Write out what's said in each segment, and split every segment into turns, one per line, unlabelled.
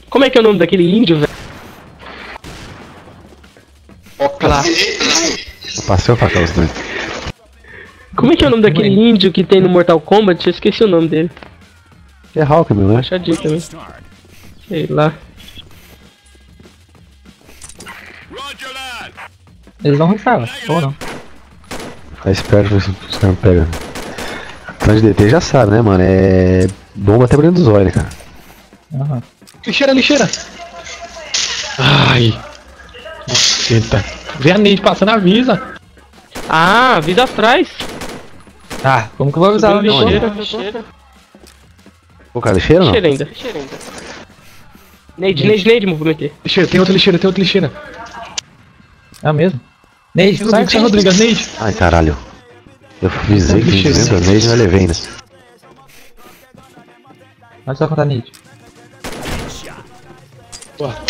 Como é que é o nome daquele índio, velho? Lá.
Passei o facão, os dois.
Como é que é o nome daquele índio que tem no Mortal Kombat? Eu esqueci o nome dele.
É Hulk, meu, né?
Achadinho também. Sei lá.
Eles vão rushar, ou não?
Tá esperto pra ver se os caras não pegam. Clã de DT já sabe, né, mano? É bomba até por dentro dos olhos, cara.
Aham.
Lixeira, lixeira. Ai. Eita. Vê a Neide passando, avisa.
Ah, avisa atrás.
Ah, como que eu vou avisar onde eu tô?
Lixeira.
Pô, cara, lixeira ou não?
Lixeira ainda. Neide, movimentei.
Lixeira, tem outra lixeira, tem outra lixeira.
É mesmo? Neide, sai,
Rodrigo, sai, Rodrigo, as Neide.
Ai, caralho. Eu visei que tinha 200 vezes e não levei ainda.
Onde você vai contar Neide?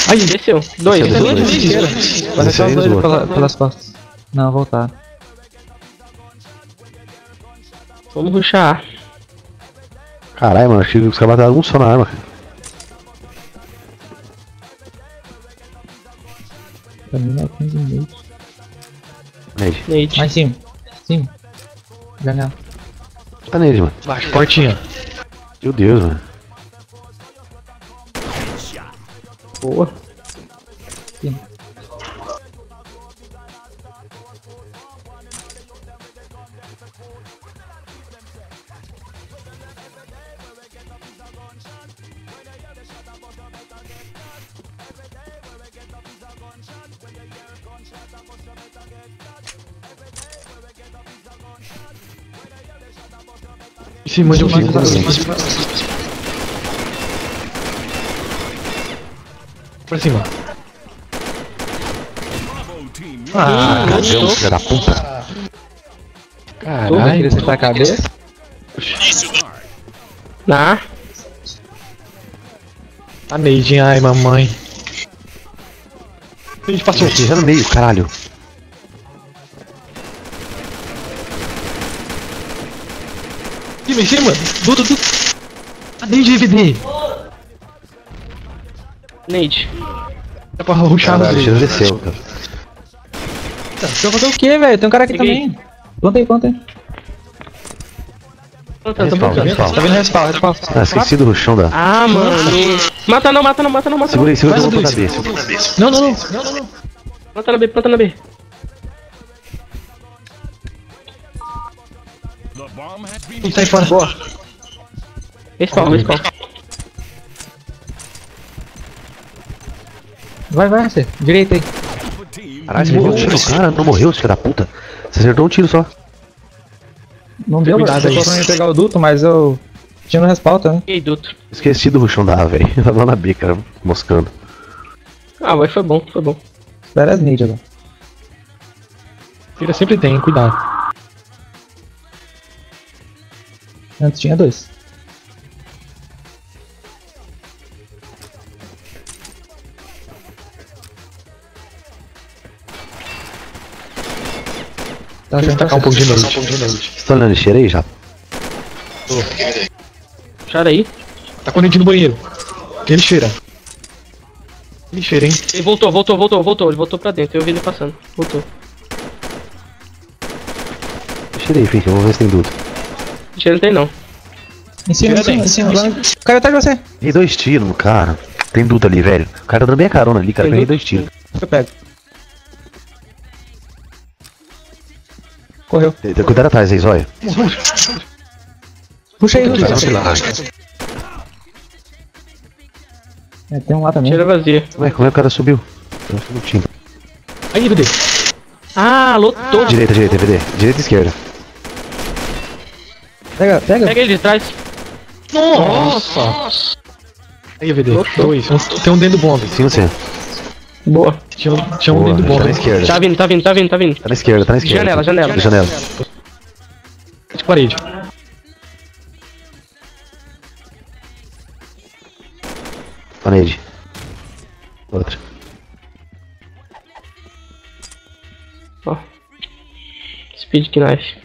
Aí, desceu. Dois.
Desceu,
Duas
dois.
lixeiras.
Vai
Desceu
deixar os
aí,
dois
zoou.
pelas costas. Não, voltar.
Vamos rushar.
Caralho, mano, achei que os caras mataram um só na arma, cara.
Pra mim não é 15 Neide.
Nade.
Neide.
Mais em cima. Cima. Janela.
Tá nele, mano.
Baixo, portinha.
Meu Deus, mano.
Boa.
Cima.
Em cima de um fico. Pra cima. Ah,
Cagão, filho da puta.
Vai
caralho.
querer sentar a cabeça?
Na.
A Neide, ai, mamãe. A gente passou.
Já no meio, caralho.
Em cima. Duda. A Neide EVD.
Neide.
Dá pra ruxar
Caralho,
nos
já
dedos.
desceu, cara.
Você vai fazer o quê, velho? Tem um cara aqui
Peguei.
também. Planta aí.
Respawn.
Tá vendo respawn?
Ah, esqueci do chão da...
Ah, mano. Mata não.
Segura aí, segura aí, eu vou
Vai,
botar
Rodrigo.
B.
Não.
Planta na B.
Ele tá aí fora. Boa.
Respawn.
Vai, você. Direita aí.
Caralho, você levou um tiro no cara, não morreu, filho da puta. Você acertou um tiro só.
Não deu,
Cuidado
velho.
aí.
Eu tô pra mim pegar o duto, mas eu tinha no respaldo também.
E aí, Duto.
Esqueci do ruxão da A, velho. Tava lá na B, cara, moscando.
Ah, mas foi bom.
Espera as Neide agora.
Tira sempre tem, cuidado.
Antes tinha dois. Tá
Deixa eu
achando
tacar um pouco de Neide.
Você tá olhando lixeira aí já?
Puxaram aí.
Tá com a Neide no banheiro. Tem lixeira. Lixeira, hein?
Ele voltou. Ele voltou pra dentro. Eu vi ele passando. Voltou.
Lixeira aí, fica, vamos ver se tem duto.
Lixeira não tem não.
Em cima. Lá. Caiu atrás de você.
Dei 2 tiros no cara. Tem duto ali, velho. O cara tá dando bem a carona ali, cara.
Tem
Peguei
duto?
2 tiros.
Eu pego. Correu.
Cuidado atrás aí, Zóia.
Puxa aí,
Cara,
puxa.
sei lá.
É, tem um lá também.
Lixeira vazia.
Como é que o cara subiu? Eu subi o time.
Aí, EVD.
Ah, lotou.
Direita, DVD. Direita e esquerda.
Pega.
Pega ele de trás.
Nossa. Aí, EVD. Dois. Tem um dentro do bombe.
Sim, você.
Boa.
Tinha um
Boa,
dentro do
tá na
bombe.
esquerda.
Tá vindo.
Tá na esquerda.
Janela.
Janela.
De parede.
Tá nele. Outra.
Ó. Speed knife.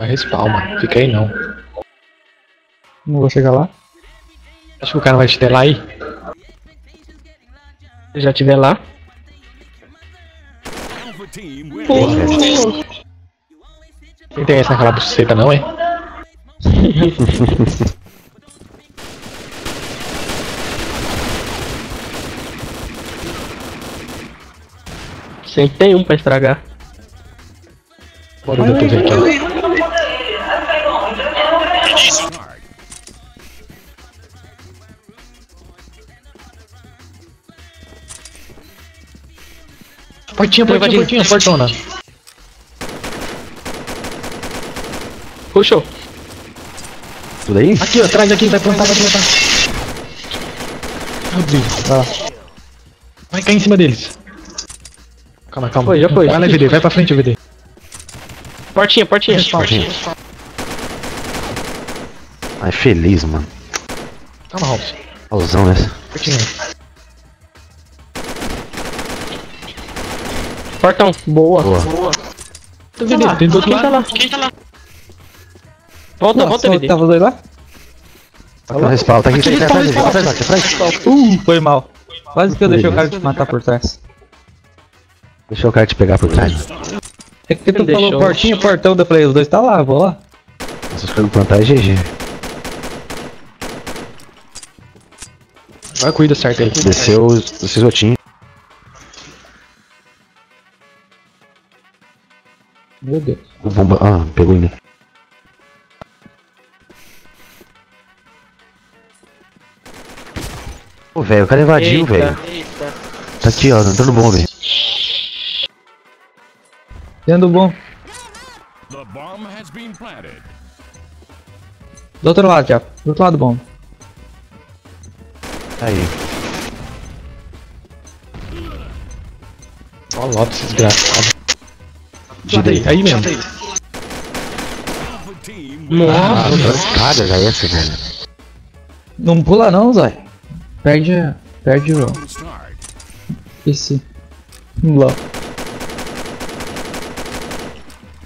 Vai respawn, mano. Fica aí não.
Não vou chegar lá.
Acho que o cara vai te ter lá aí.
Se já tiver lá.
Não tem essa naquela buceta não, é?
Sempre tem um pra estragar.
Bora depois aqui, ó. Portinha, portona.
Puxou.
Tudo aí?
Aqui, ó, atrás aqui, vai plantar. Meu Deus.
Vai lá.
Vai cair em cima deles. Calma.
Foi, já foi.
Vai lá, VD, vai pra frente, VD.
Portinha.
Ai, feliz, mano.
Calma, House.
Pausão nessa.
Portinha.
Portão. Boa.
VD, tem do outro
Quem tá
lado.
lá? Volta,
Nossa,
VD.
tava os dois lá?
Tá no respaldo, tá aqui atrás.
Foi mal. Quase que eu deixei o cara te matar por trás.
Deixa o cara te pegar por trás.
É que tu
Deixou.
falou portinha, portão, eu falei, os dois tá lá, vou lá.
Se os caras plantar é GG.
Vai, cuida certo aí.
Desceu os esgotinhos.
Meu Deus.
O bomba. Ah, pegou ainda. Pô, velho, o cara invadiu, velho. Tá aqui, ó, entrando bomba, velho.
Sendo bom.
The bomb has been planted.
Do outro lado, já. Do outro lado bom.
Aí.
Ó, logo, esse desgraçado. Direita, aí mesmo.
Nossa.
Cara, já é essa, velho.
Não pula não, Zói. Perde o...
Start.
Esse... Lá.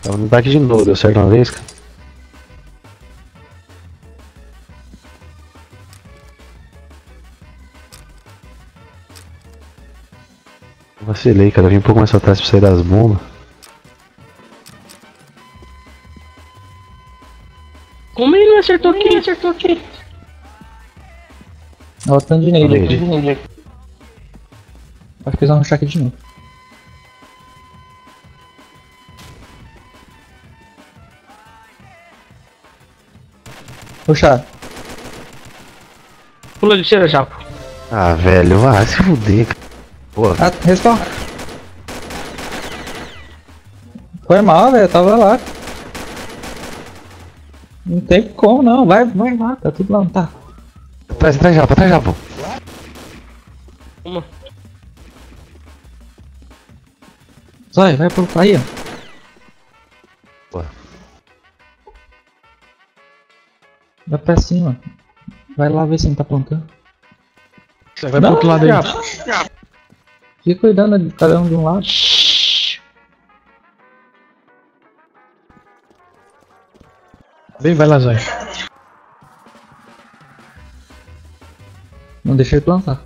Tava no ataque de novo, deu certo uma vez, cara. Vacilei, cara. Vim um pouco mais atrás pra sair das bombas.
Como ele não acertou aqui?
Olha o tanto de nele aqui.
Entendi.
Acho que eles vão rushar aqui de novo. Rushar.
Pula de cheira, Japo.
Ah, velho, vai se fuder, cara. Pô,
Ah, respawn. Foi mal, velho. Tava lá. Não tem como não. Vai lá. Tá tudo lá, não tá?
atrás já, pô.
Uma.
Zói, vai pro... Aí, ó.
Pô.
Vai pra cima. Vai lá ver se não tá plantando.
Vai pro outro lado aí.
Fica cuidando de cada um de um lado.
Bem, vai lá, Zói.
Não deixa ele plantar.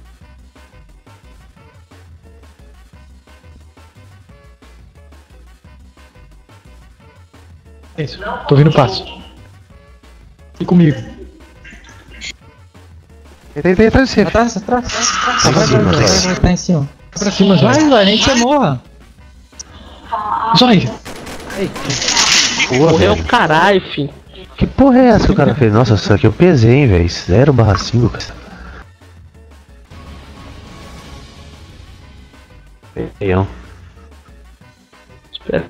É isso. Tô ouvindo o passo. E comigo.
Ele tá atrás de você.
Atrás. Vai, tá em cima.
Vai pra cima, Zói.
Vai, nem que você morra.
Zói.
Porra,
Morreu
velho.
o caralho, filho.
Que porra é essa que o cara fez? Nossa, isso aqui eu pesei, hein, velho. 0/5, cara. Feião.
Espera.